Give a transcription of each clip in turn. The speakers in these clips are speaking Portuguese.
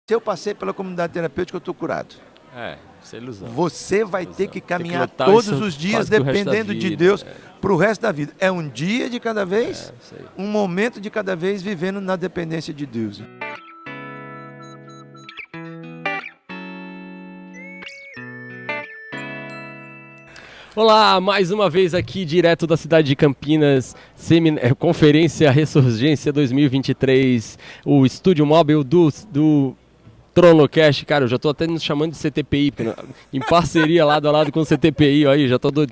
Se eu passei pela comunidade terapêutica, eu estou curado. Isso é ilusão. Você vai ter que caminhar lutar todos isso os dias, quase que o resto da dependendo de vida, Deus, para o resto da vida. É um dia de cada vez, isso aí. um momento de cada vez, vivendo na dependência de Deus. Olá, mais uma vez aqui direto da cidade de Campinas, Conferência Ressurgência 2023, o estúdio móvel do Tronocast. Cara, eu já tô até nos chamando de CTPI, em parceria lado a lado com o CTPI, ó, aí, já tô doido.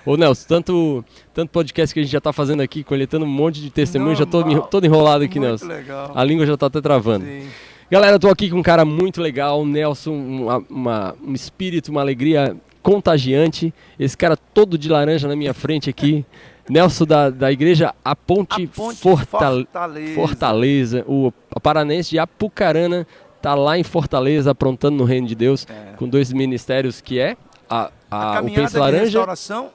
Ô Nelson, tanto podcast que a gente já tá fazendo aqui, coletando um monte de testemunhos, já tô todo enrolado aqui, muito Nelson. Legal. A língua já tá até travando. Sim. Galera, eu tô aqui com um cara muito legal, Nelson, um espírito, uma alegria contagiante. Esse cara todo de laranja na minha frente aqui. Nelson da igreja A Ponte Fortaleza. O paranense de Apucarana tá lá em Fortaleza aprontando no reino de Deus com dois ministérios que é o Pense Laranja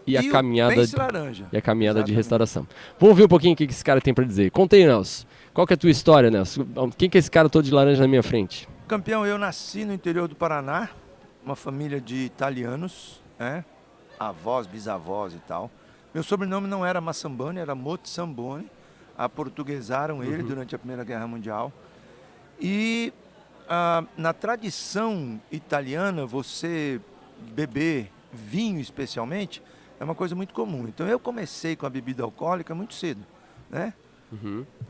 e a caminhada de restauração. Vamos ver um pouquinho o que esse cara tem para dizer. Conta aí, Nelson. Qual que é a tua história, Nelson? Quem que é esse cara todo de laranja na minha frente? Campeão, eu nasci no interior do Paraná, uma família de italianos, né? Avós, bisavós e tal. Meu sobrenome não era Massambani, era Motsamboni. Aportuguesaram ele durante a Primeira Guerra Mundial. E na tradição italiana, você beber vinho especialmente é uma coisa muito comum. Então eu comecei com a bebida alcoólica muito cedo, né?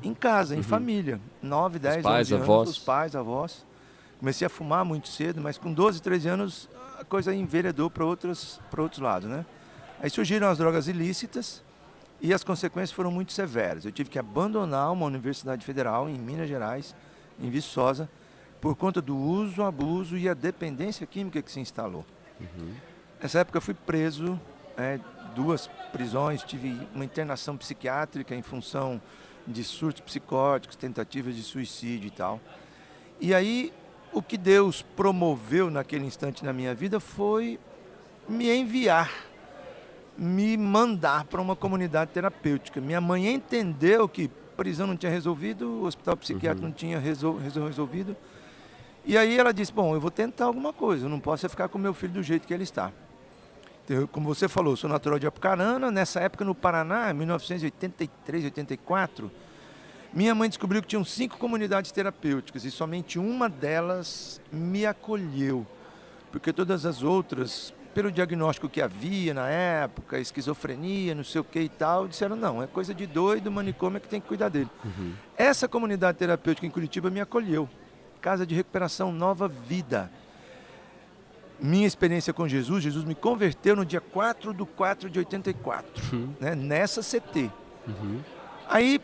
Em casa, em família, 9, 10, 11 anos, os pais, avós. Comecei a fumar muito cedo, mas com 12, 13 anos a coisa enveredou para outros lados, né? Aí surgiram as drogas ilícitas e as consequências foram muito severas. Eu tive que abandonar uma universidade federal em Minas Gerais, em Viçosa, por conta do uso, abuso e a dependência química que se instalou. Nessa época eu fui preso, 2 prisões, tive uma internação psiquiátrica em função de surtos psicóticos, tentativas de suicídio e tal. E aí, o que Deus promoveu naquele instante na minha vida foi me enviar, me mandar para uma comunidade terapêutica. Minha mãe entendeu que prisão não tinha resolvido, o hospital psiquiátrico não tinha resolvido. E aí ela disse, bom, eu vou tentar alguma coisa, eu não posso ficar com meu filho do jeito que ele está. Então, como você falou, sou natural de Apucarana, nessa época no Paraná, em 1983, 84, minha mãe descobriu que tinham 5 comunidades terapêuticas e somente uma delas me acolheu, porque todas as outras, pelo diagnóstico que havia na época, esquizofrenia, não sei o que e tal, disseram, não, é coisa de doido, manicômio é que tem que cuidar dele. Essa comunidade terapêutica em Curitiba me acolheu, Casa de Recuperação Nova Vida. Minha experiência com Jesus me converteu no dia 4/4/84, né, nessa CT. Aí,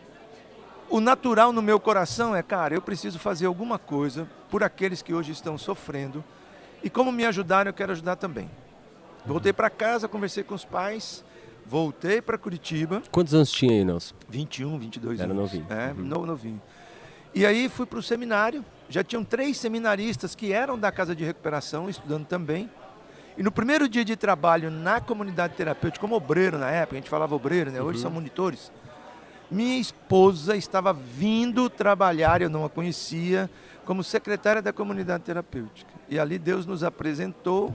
o natural no meu coração é, cara, eu preciso fazer alguma coisa por aqueles que hoje estão sofrendo. E como me ajudaram, eu quero ajudar também. Voltei para casa, conversei com os pais, voltei para Curitiba. Quantos anos tinha aí, Nelson? 21, 22 Era anos. novinho. Novinho. E aí fui para o seminário. Já tinham 3 seminaristas que eram da Casa de Recuperação, estudando também. E no primeiro dia de trabalho na comunidade terapêutica, como obreiro na época, a gente falava obreiro, né? Hoje são monitores. Minha esposa estava vindo trabalhar, eu não a conhecia, como secretária da comunidade terapêutica. E ali Deus nos apresentou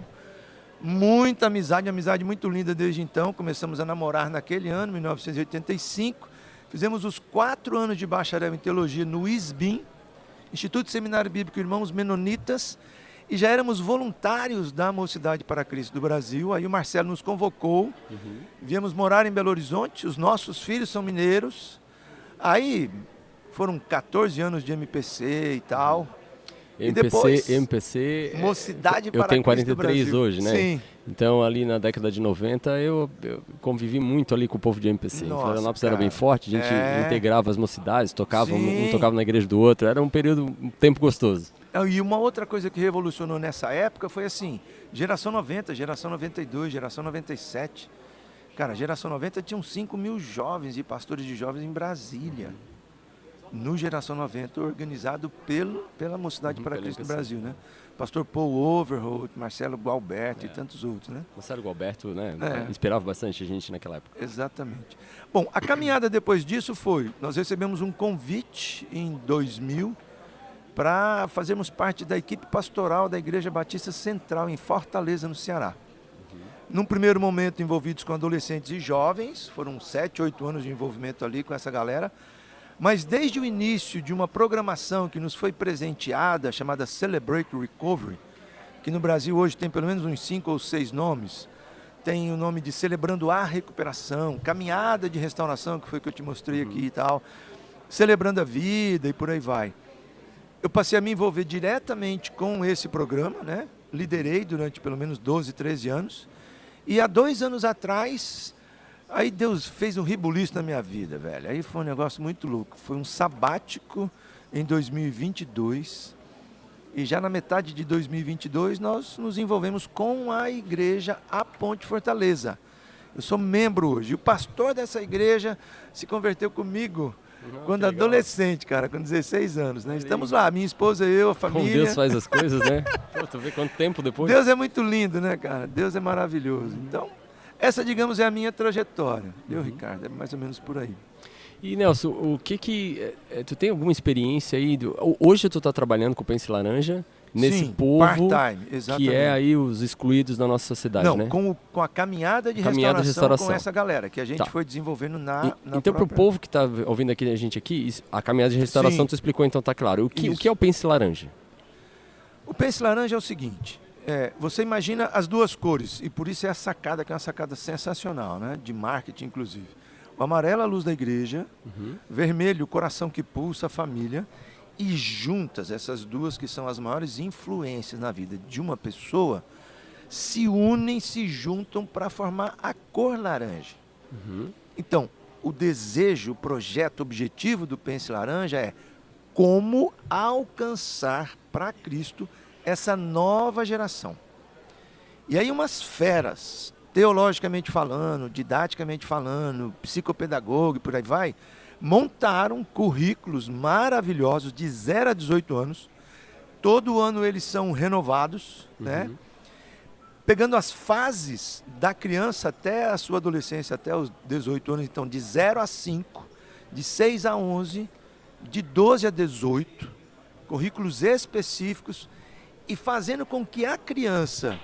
muita amizade muito linda desde então. Começamos a namorar naquele ano, 1985. Fizemos os 4 anos de bacharel em teologia no ISBIM, Instituto Seminário Bíblico Irmãos Menonitas, e já éramos voluntários da Mocidade para Cristo do Brasil. Aí o Marcelo nos convocou, viemos morar em Belo Horizonte, os nossos filhos são mineiros. Aí foram 14 anos de MPC e tal. MPC, Mocidade para eu tenho Cristo do 43 Brasil. hoje, né? Sim. Então, ali na década de 90, eu convivi muito ali com o povo de MPC. Nossa, Florianópolis era bem forte, a gente integrava as mocidades, tocava, Sim. um tocava na igreja do outro. Era um tempo gostoso. E uma outra coisa que revolucionou nessa época foi assim, geração 90, geração 92, geração 97. Cara, geração 90 tinham 5 mil jovens e pastores de jovens em Brasília. No Geração 90, organizado pela Mocidade para Cristo do Brasil, né? Pastor Paul Overholt, Marcelo Gualberto e tantos outros, né? Marcelo Gualberto, né? Inspirava bastante a gente naquela época. Exatamente. Bom, a caminhada depois disso foi, nós recebemos um convite em 2000 para fazermos parte da equipe pastoral da Igreja Batista Central em Fortaleza, no Ceará. Num primeiro momento envolvidos com adolescentes e jovens, foram 7, 8 anos de envolvimento ali com essa galera, mas desde o início de uma programação que nos foi presenteada, chamada Celebrate Recovery, que no Brasil hoje tem pelo menos uns 5 ou 6 nomes, tem o nome de Celebrando a Recuperação, Caminhada de Restauração, que foi o que eu te mostrei aqui e tal, Celebrando a Vida e por aí vai. Eu passei a me envolver diretamente com esse programa, né? Liderei durante pelo menos 12, 13 anos. E há 2 anos atrás, aí Deus fez um rebuliço na minha vida, velho. Aí foi um negócio muito louco. Foi um sabático em 2022. E já na metade de 2022, nós nos envolvemos com a igreja A Ponte Fortaleza. Eu sou membro hoje. E o pastor dessa igreja se converteu comigo quando adolescente, cara, com 16 anos, né? Estamos lá, minha esposa, eu, a família. Como Deus faz as coisas, né? Pô, tu vê quanto tempo depois. Deus é muito lindo, né, cara? Deus é maravilhoso. Então, essa, digamos, é a minha trajetória. Ricardo? É mais ou menos por aí. E, Nelson, o que tu tem alguma experiência aí? Hoje tu tá trabalhando com o Pense Laranja, nesse povo part-time, exatamente. Que é aí os excluídos da nossa sociedade, não, né? Com a caminhada de restauração com essa galera que a gente foi desenvolvendo na então, para o povo que está ouvindo aqui a gente aqui, a caminhada de restauração tu explicou, então tá claro. O que é o Pense Laranja? O Pense Laranja é o seguinte, você imagina as duas cores, e por isso é a sacada, que é uma sacada sensacional, né? De marketing, inclusive. O amarelo, a luz da igreja, vermelho, o coração que pulsa, a família. E juntas, essas duas que são as maiores influências na vida de uma pessoa, se unem, se juntam para formar a cor laranja. Então, o desejo, o projeto, o objetivo do Pense Laranja é como alcançar para Cristo essa nova geração. E aí umas feras, teologicamente falando, didaticamente falando, psicopedagogo e por aí vai, montaram currículos maravilhosos de 0 a 18 anos. Todo ano eles são renovados, né? Pegando as fases da criança até a sua adolescência, até os 18 anos, então de 0 a 5, de 6 a 11, de 12 a 18, currículos específicos, e fazendo com que a criança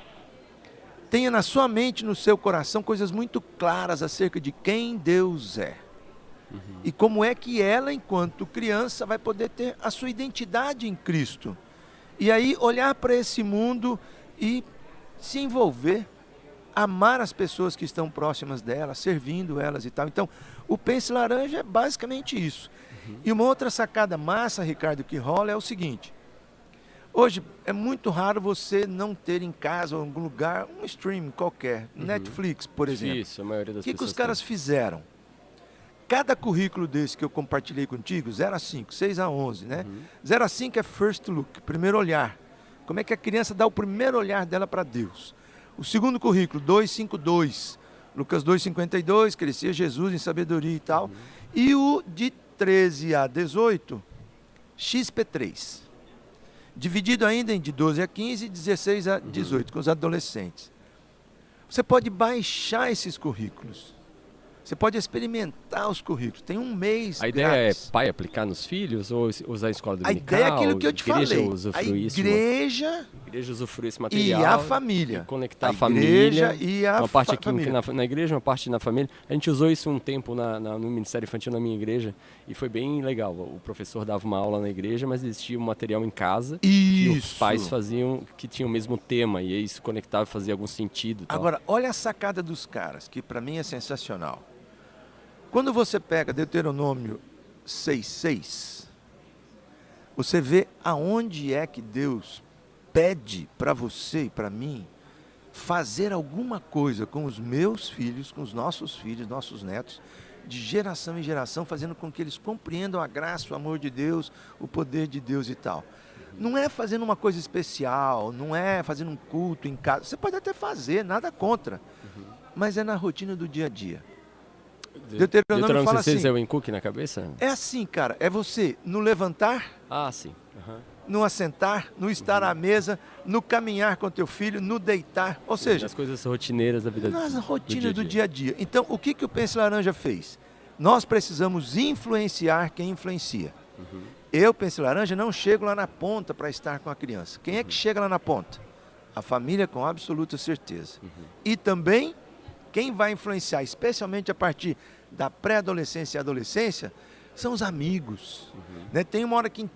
tenha na sua mente, no seu coração, coisas muito claras acerca de quem Deus é. E como é que ela, enquanto criança, vai poder ter a sua identidade em Cristo. E aí olhar para esse mundo e se envolver, amar as pessoas que estão próximas dela, servindo elas e tal. Então, o Pense Laranja é basicamente isso. E uma outra sacada massa, Ricardo, que rola é o seguinte. Hoje é muito raro você não ter em casa ou em algum lugar um streaming qualquer. Netflix, por exemplo. Isso, a maioria das pessoas. O que os caras fizeram? Cada currículo desse que eu compartilhei contigo, 0 a 5, 6 a 11, né? 0 a 5 é first look, primeiro olhar. Como é que a criança dá o primeiro olhar dela para Deus? O segundo currículo, 2, 5, 2. Lucas 2, 52, crescia Jesus em sabedoria e tal. E o de 13 a 18, XP3. Dividido ainda em de 12 a 15 e 16 a 18, com os adolescentes. Você pode baixar esses currículos. Você pode experimentar os currículos. Tem um mês. A ideia grátis. É pai aplicar nos filhos ou usar a escola dominical? A ideia é aquilo que eu te falei. A igreja usufruir esse material. E a família. Conectar a família. E a uma parte aqui família. Na igreja, uma parte na família. A gente usou isso um tempo no Ministério Infantil na minha igreja e foi bem legal. O professor dava uma aula na igreja, mas existia um material em casa que os pais faziam, que tinha o mesmo tema. E aí isso conectava e fazia algum sentido. Tal. Agora, olha a sacada dos caras, que para mim é sensacional. Quando você pega Deuteronômio 6,6, você vê aonde é que Deus pede para você e para mim fazer alguma coisa com os meus filhos, com os nossos filhos, nossos netos, de geração em geração, fazendo com que eles compreendam a graça, o amor de Deus, o poder de Deus e tal. Não é fazendo uma coisa especial, não é fazendo um culto em casa. Você pode até fazer, nada contra, mas é na rotina do dia a dia. Deuteronômio fala assim, é o encuque na cabeça? É assim, cara, é você no levantar, sim. no assentar, no estar à mesa, no caminhar com teu filho, no deitar, ou seja... Nas coisas rotineiras da vida nas rotinas do dia a dia. Então, o que o Pense Laranja fez? Nós precisamos influenciar quem influencia. Eu, Pense Laranja, não chego lá na ponta para estar com a criança. Quem é que chega lá na ponta? A família, com absoluta certeza. E também, quem vai influenciar, especialmente a partir da pré-adolescência e adolescência, são os amigos. Né? Tem uma hora que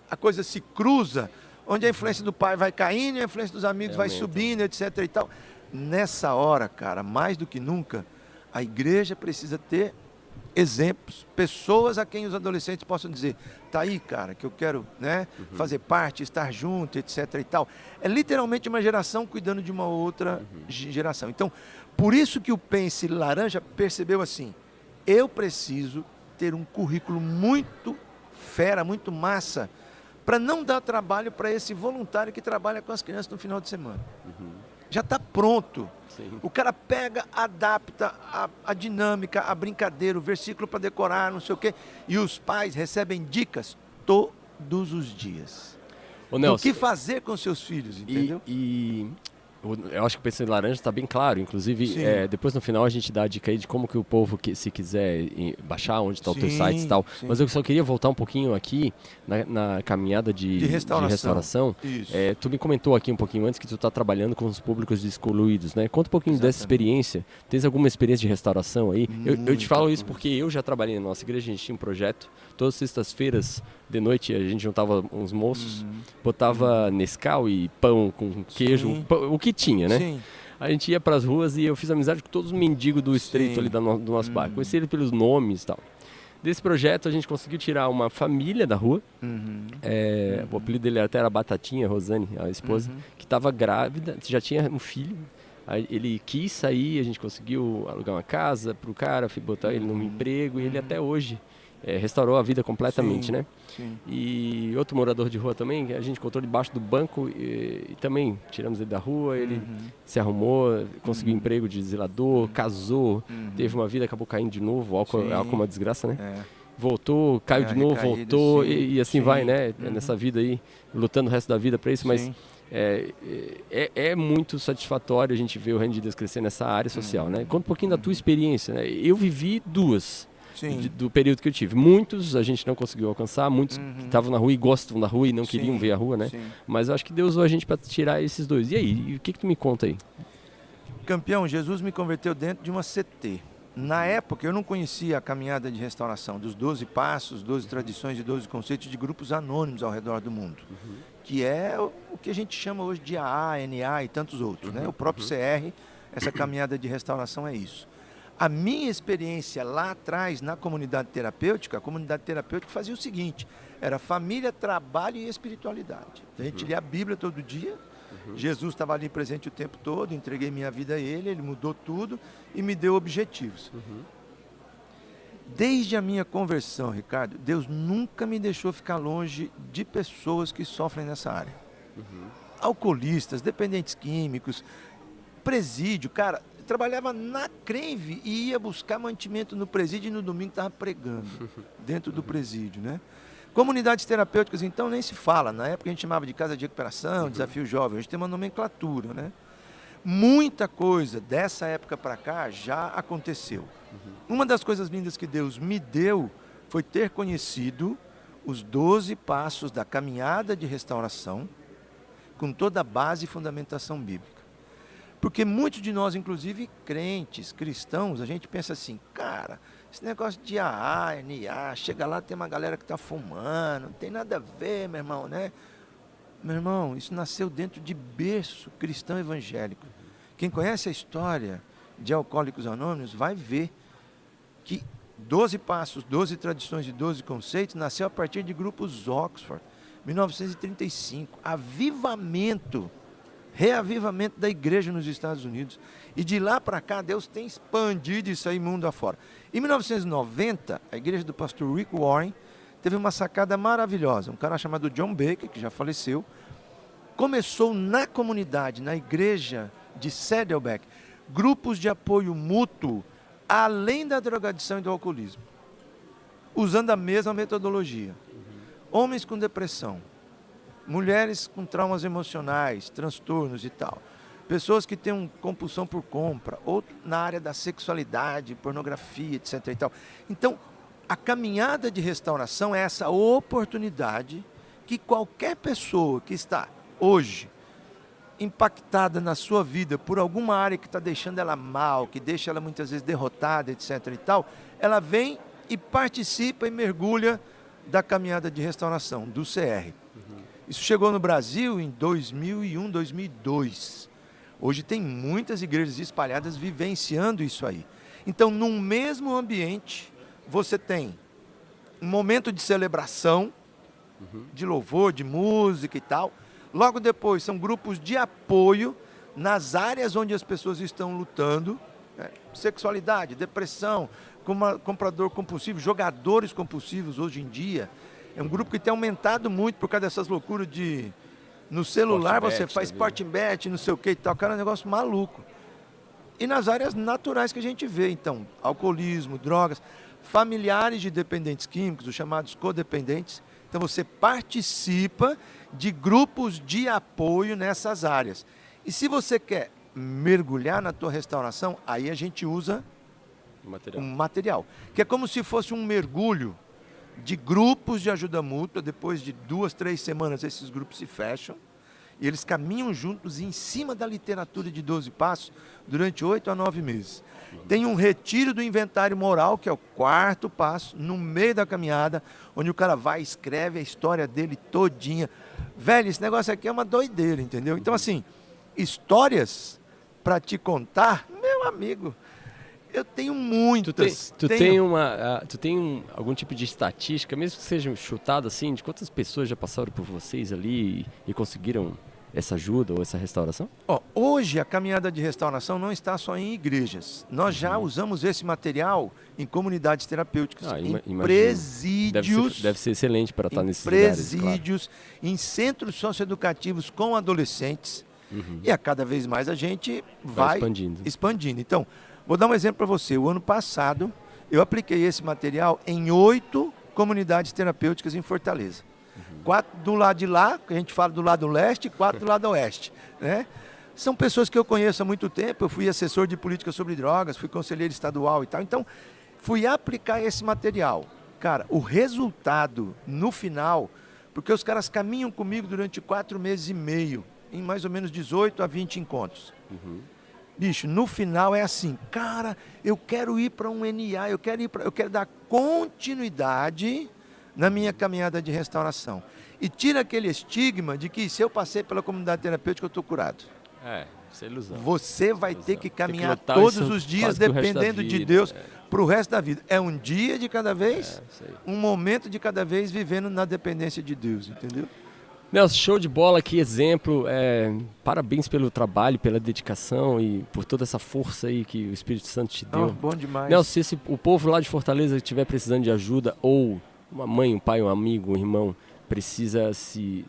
a coisa se cruza, onde a influência do pai vai caindo e a influência dos amigos vai subindo, etc. e tal. Nessa hora, cara, mais do que nunca, a igreja precisa ter exemplos, pessoas a quem os adolescentes possam dizer, tá aí, cara, que eu quero, né, fazer parte, estar junto, etc. e tal. É literalmente uma geração cuidando de uma outra geração. Então, por isso que o Pense Laranja percebeu assim, eu preciso ter um currículo muito fera, muito massa, para não dar trabalho para esse voluntário que trabalha com as crianças no final de semana. Já está pronto. Sim. O cara pega, adapta a dinâmica, a brincadeira, o versículo para decorar, não sei o quê. E os pais recebem dicas todos os dias. Ô, Nelson, do que fazer com seus filhos, entendeu? Eu acho que o Pense Laranja está bem claro. Inclusive, depois no final a gente dá a dica aí de como que o povo, se quiser baixar, onde está o teu site e tal. Sim. Mas eu só queria voltar um pouquinho aqui na caminhada de restauração. Tu me comentou aqui um pouquinho antes que tu está trabalhando com os públicos excluídos, né? Conta um pouquinho dessa experiência. Tens alguma experiência de restauração aí? Eu te falo isso porque eu já trabalhei na nossa igreja, a gente tinha um projeto. Todas as sextas-feiras de noite a gente juntava uns moços, botava Nescau e pão com queijo, o que tinha, né? Sim. A gente ia para as ruas e eu fiz amizade com todos os mendigos do estreito ali do nosso bairro. Conheci eles pelos nomes e tal. Desse projeto a gente conseguiu tirar uma família da rua. O apelido dele até era Batatinha, Rosane, a esposa, que estava grávida, já tinha um filho. Aí ele quis sair, a gente conseguiu alugar uma casa para o cara, botar ele num emprego e ele até hoje restaurou a vida completamente, né? Sim. E outro morador de rua também, a gente encontrou debaixo do banco e também tiramos ele da rua, ele se arrumou, conseguiu emprego de zelador, casou, teve uma vida, acabou caindo de novo, álcool é uma desgraça, né? Voltou, caiu de novo, voltou e assim vai, né? Nessa vida aí, lutando o resto da vida para isso, mas é muito satisfatório a gente ver o Reino de Deus crescer nessa área social, né? Conta um pouquinho da tua experiência, né? Eu vivi duas. Do período que eu tive. Muitos a gente não conseguiu alcançar, muitos que estavam na rua e gostam da rua e não queriam ver a rua, né? Mas eu acho que Deus usou a gente para tirar esses dois. E aí, o que tu me conta aí? Campeão, Jesus me converteu dentro de uma CT. Na época, eu não conhecia a caminhada de restauração dos 12 passos, 12 tradições e 12 conceitos de grupos anônimos ao redor do mundo, que é o que a gente chama hoje de AA, NA e tantos outros, né? O próprio CR, essa caminhada de restauração é isso. A minha experiência lá atrás, na comunidade terapêutica, a comunidade terapêutica fazia o seguinte, era família, trabalho e espiritualidade. A gente lia a Bíblia todo dia, Jesus estava ali presente o tempo todo, entreguei minha vida a Ele, Ele mudou tudo e me deu objetivos. Desde a minha conversão, Ricardo, Deus nunca me deixou ficar longe de pessoas que sofrem nessa área. Alcoolistas, dependentes químicos, presídio, cara... Trabalhava na Creve e ia buscar mantimento no presídio e no domingo estava pregando dentro do presídio, né? Comunidades terapêuticas, então, nem se fala. Na época a gente chamava de casa de recuperação, desafio jovem. Hoje tem uma nomenclatura, né? Muita coisa dessa época para cá já aconteceu. Uma das coisas lindas que Deus me deu foi ter conhecido os 12 passos da caminhada de restauração com toda a base e fundamentação bíblica. Porque muitos de nós, inclusive crentes, cristãos, a gente pensa assim, cara, esse negócio de AA, NA, chega lá, tem uma galera que está fumando, não tem nada a ver, meu irmão, né? Meu irmão, isso nasceu dentro de berço cristão evangélico. Quem conhece a história de Alcoólicos Anônimos vai ver que 12 passos, 12 tradições e 12 conceitos nasceu a partir de grupos Oxford, 1935, avivamento, reavivamento da igreja nos Estados Unidos. E de lá para cá, Deus tem expandido isso aí mundo afora. Em 1990, a igreja do pastor Rick Warren teve uma sacada maravilhosa. Um cara chamado John Baker, que já faleceu, começou na comunidade, na igreja de Saddleback, grupos de apoio mútuo, além da drogadição e do alcoolismo, usando a mesma metodologia. Homens com depressão, mulheres com traumas emocionais, transtornos e tal. Pessoas que têm compulsão por compra, ou na área da sexualidade, pornografia, etc. e tal. Então, A caminhada de restauração é essa oportunidade que qualquer pessoa que está hoje impactada na sua vida por alguma área que está deixando ela mal, que deixa ela muitas vezes derrotada, etc. e tal, ela vem e participa e mergulha da caminhada de restauração, do CR. Isso chegou no Brasil em 2001, 2002. Hoje tem muitas igrejas espalhadas vivenciando isso aí. Então, num mesmo ambiente, você tem um momento de celebração, de louvor, de música e tal. Logo depois, são grupos de apoio nas áreas onde as pessoas estão lutando. Sexualidade, depressão, comprador compulsivo, jogadores compulsivos hoje em dia. É um grupo que tem aumentado muito por causa dessas loucuras de... No celular você faz Sporting Bet, não sei o que e tal. Cara, é um negócio maluco. E nas áreas naturais que a gente vê, então, alcoolismo, drogas, familiares de dependentes químicos, os chamados codependentes. Então você participa de grupos de apoio nessas áreas. E se você quer mergulhar na tua restauração, aí a gente usa um material, que é como se fosse um mergulho de grupos de ajuda mútua. Depois de 2, 3 semanas esses grupos se fecham e eles caminham juntos em cima da literatura de 12 passos durante 8 a 9 meses. Tem um retiro do inventário moral, que é o 4º passo, no meio da caminhada, onde o cara vai e escreve a história dele todinha. Velho, esse negócio aqui é uma doideira, entendeu? Então, assim, histórias para te contar, meu amigo, eu tenho muitas. Tu tem algum tipo de estatística, mesmo que seja chutado assim, de quantas pessoas já passaram por vocês ali e conseguiram essa ajuda ou essa restauração? Hoje a caminhada de restauração não está só em igrejas. Nós já usamos esse material em comunidades terapêuticas, em presídios. Deve ser excelente para estar nesses lugares. Presídios, claro. Em centros socioeducativos com adolescentes. E a cada vez mais a gente vai expandindo. Então, vou dar um exemplo para você. O ano passado, eu apliquei esse material em 8 comunidades terapêuticas em Fortaleza. 4 do lado de lá, que a gente fala do lado leste, e 4 do lado oeste. Né? São pessoas que eu conheço há muito tempo. Eu fui assessor de política sobre drogas, fui conselheiro estadual e tal. Então, fui aplicar esse material. Cara, o resultado no final, porque os caras caminham comigo durante 4 meses e meio, em mais ou menos 18 a 20 encontros. Bicho, no final é assim, cara, eu quero ir para um NA, eu quero dar continuidade na minha caminhada de restauração. E tira aquele estigma de que se eu passei pela comunidade terapêutica, eu estou curado. Isso é ilusão. Você vai ter que caminhar todos os dias, dependendo de Deus, para o resto da vida. É um dia de cada vez, um momento de cada vez, vivendo na dependência de Deus, entendeu? Nelson, show de bola, que exemplo. Parabéns pelo trabalho, pela dedicação e por toda essa força aí que o Espírito Santo te deu. Bom demais. Nelson, se o povo lá de Fortaleza estiver precisando de ajuda, ou uma mãe, um pai, um amigo, um irmão, precisa se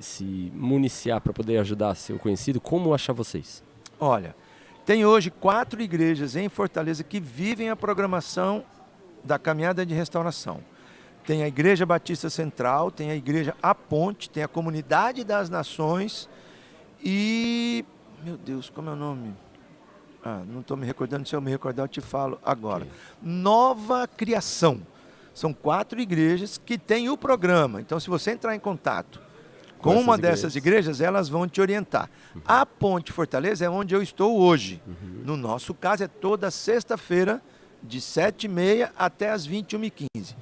municiar para poder ajudar seu conhecido, como achar vocês? Olha, tem hoje 4 igrejas em Fortaleza que vivem a programação da caminhada de restauração. Tem a Igreja Batista Central, tem a Igreja A Ponte, tem a Comunidade das Nações e... Meu Deus, como é o nome? Não estou me recordando, se eu me recordar eu te falo agora. Okay. Nova Criação. São 4 igrejas que têm o programa. Então, se você entrar em contato com uma dessas igrejas, elas vão te orientar. A Ponte Fortaleza é onde eu estou hoje. No nosso caso, é toda sexta-feira, de 7h30 até as 21h15.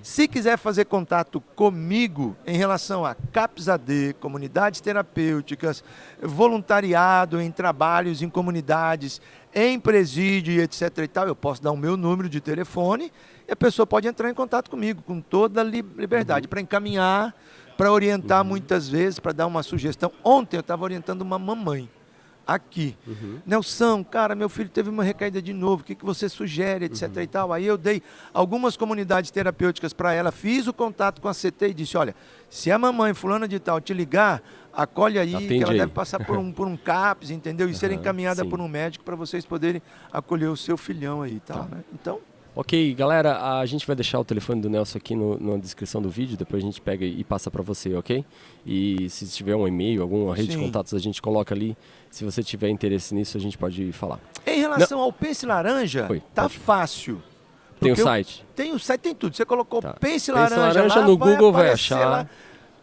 Se quiser fazer contato comigo em relação a CAPS-AD, comunidades terapêuticas, voluntariado em trabalhos em comunidades, em presídio e etc. e tal, eu posso dar o meu número de telefone e a pessoa pode entrar em contato comigo com toda a liberdade para encaminhar, para orientar muitas vezes, para dar uma sugestão. Ontem eu estava orientando uma mamãe aqui. Nelson, cara, meu filho teve uma recaída de novo, o que você sugere, etc. e tal. Aí eu dei algumas comunidades terapêuticas para ela, fiz o contato com a CT e disse, olha, se a mamãe fulana de tal te ligar, acolhe aí, que ela deve passar por um CAPS, entendeu? E ser encaminhada por um médico para vocês poderem acolher o seu filhão aí e tal, né? Então... Ok, galera, a gente vai deixar o telefone do Nelson aqui na descrição do vídeo, depois a gente pega e passa para você, ok? E se tiver um e-mail, alguma rede de contatos, a gente coloca ali. Se você tiver interesse nisso, a gente pode falar. Em relação ao Pense Laranja, tá fácil. Tem o Porque site? Tem o site, tem tudo. Você colocou Tá. Pense Pense Laranja, Laranja lá, no Google vai aparecer achar. lá.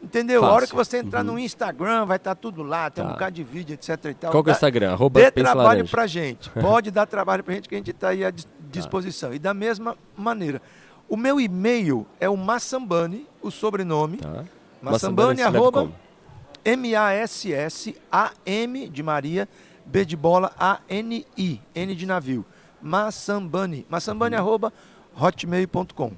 Entendeu? A Fácil. hora que você entrar no Instagram, vai estar tudo lá, tem um Tá. bocado de vídeo, etc e tal. Qual que é o Instagram? Arroba Dê Pense trabalho Laranja. pra gente. Pode dar trabalho pra gente que a gente está aí à disposição. E da mesma maneira, o meu e-mail é o Massambani, o sobrenome. Tá. Massambani, se escreve arroba, como? M-A-S-S-A-M de Maria, B de bola, A-N-I, N de navio. Massambani, arroba hotmail.com.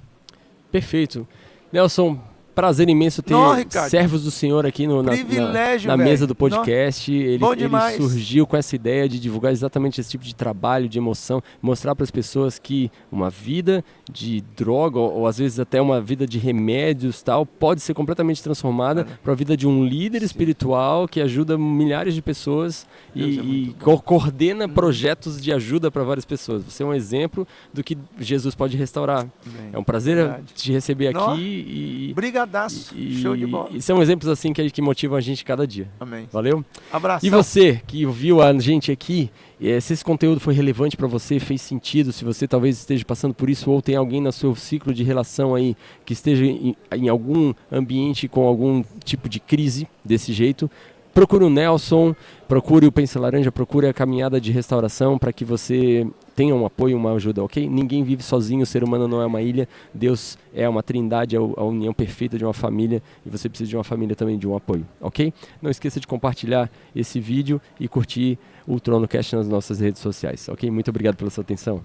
Perfeito. Nelson, prazer imenso ter Ricardo. servos do senhor aqui Privilégio, na velho. mesa do podcast. Ele Bom demais. surgiu com essa ideia de divulgar exatamente esse tipo de trabalho, de emoção, mostrar para as pessoas que uma vida de droga ou às vezes até uma vida de remédios tal pode ser completamente transformada para a vida de um líder espiritual que ajuda milhares de pessoas e coordena projetos de ajuda para várias pessoas. Você é um exemplo do que Jesus pode restaurar. Bem, É um prazer verdade. te receber Nó. aqui e Brigadaço. Show de bola. e são exemplos assim que motivam a gente cada dia. Amém. Valeu? Abraço. E você que viu a gente aqui, se esse conteúdo foi relevante para você, fez sentido, se você talvez esteja passando por isso ou tem alguém no seu ciclo de relação aí que esteja em algum ambiente com algum tipo de crise desse jeito, procure o Nelson, procure o Pense Laranja, procure a caminhada de restauração para que você tenha um apoio, uma ajuda, ok? Ninguém vive sozinho, o ser humano não é uma ilha, Deus é uma trindade, a união perfeita de uma família e você precisa de uma família também, de um apoio, ok? Não esqueça de compartilhar esse vídeo e curtir o TronoCast nas nossas redes sociais, ok? Muito obrigado pela sua atenção.